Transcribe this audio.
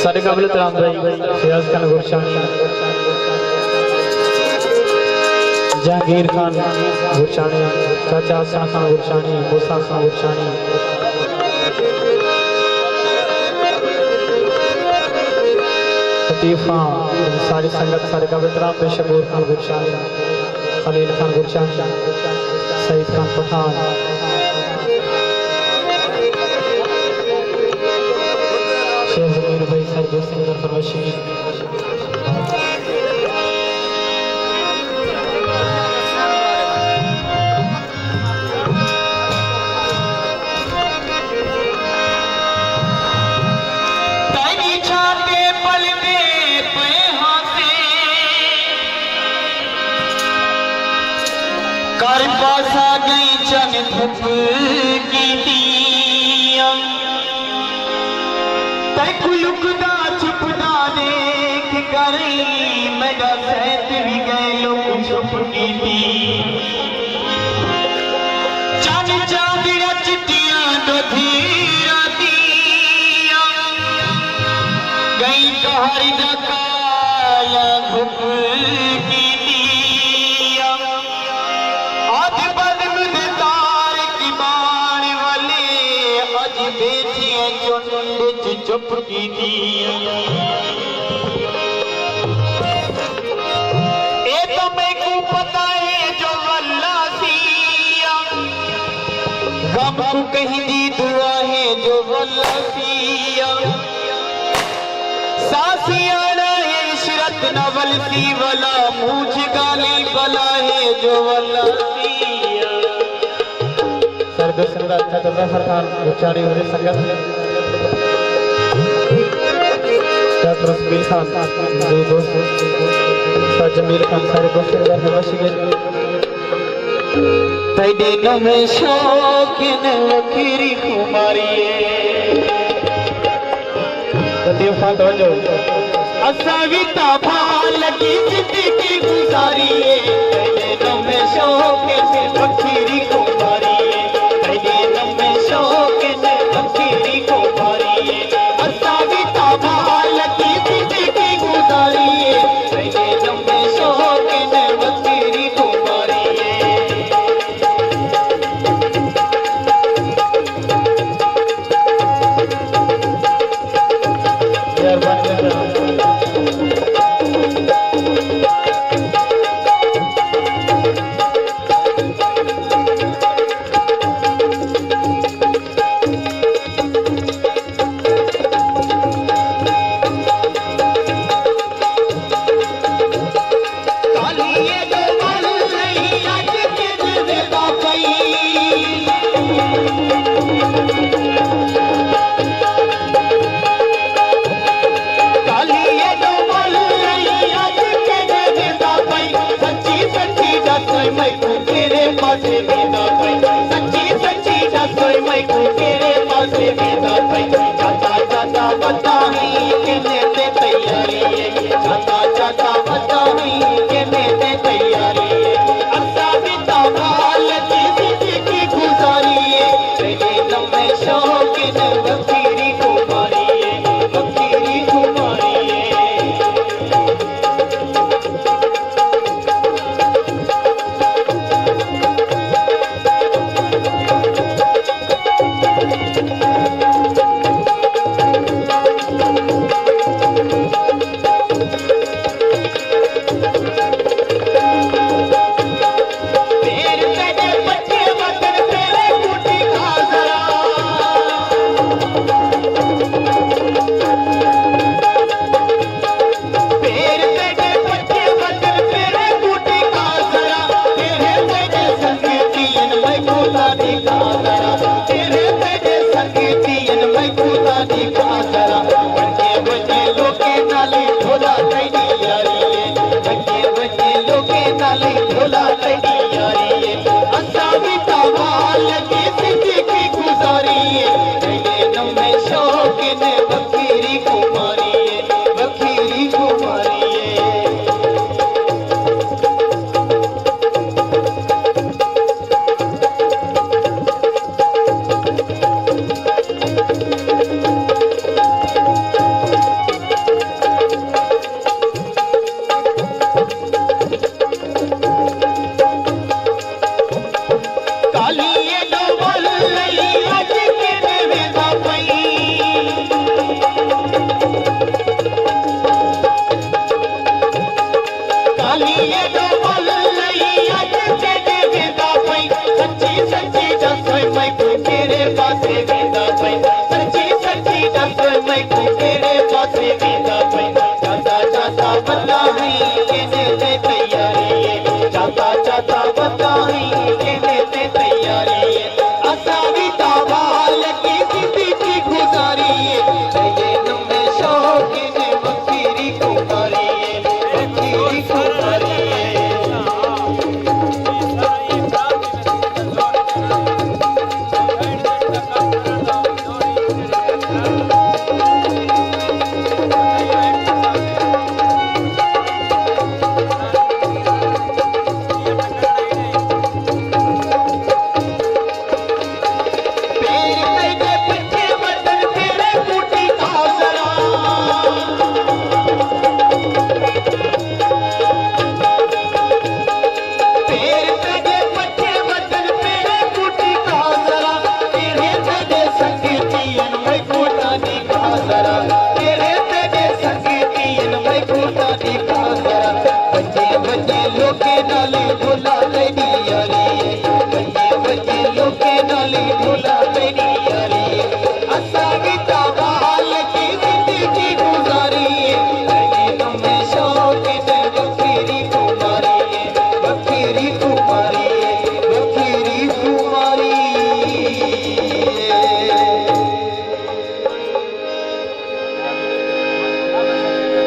सारे काबिल तराम भाई फियाज खान गुरशानी, जहांगीर खान गुरशानी, चाचा हसन खान गुरशानी, मूसा खान गुरशानी, लतीफ खान, सारी संगत सारे काबिल तराम पे शकूर खान गुरशानी, खलील खान गुरशानी, सईद खान पठान, शेर जमीर भाई सारे दोस्त फरवशी, कर पासा गई चन धुप की दिया लुकदा छुपदा देख कर मेरा सैत भी गए लोग छुप की थी चन चांदरा चिट्टियां दोधीरा दिया गई कहरी दा काला धुप की दिया आज बदम दे तार की बाण वाले आज बैठिए चुंड च चुप की दिया ए तो मैं को पता है जो वल्ला सिया गम को कहीं दी दुआ है जो वल्ला सिया सासियाना है इशरत नवल सी वाला मूछ गाली बला है जो वल्ला सिया सरदो संदा अच्छा जफर खान गुरशानी वाले संगत रसमील खान मेरे दोस्त जमील खान सारे दोस्त फरवशी के तैने में शौक न वखीरी कुमारी लतीफ खान तवज्जो असाविता भाल की जिंदगी गुजारी तैने में शौक न वखीरी कुमारी तैने में शौक न वखीरी कुमारी असाविता भाल की जिंदगी गुजारी तैने में शौक न वखीरी कुमारी सच्ची सच्ची दस मैं तेरे पास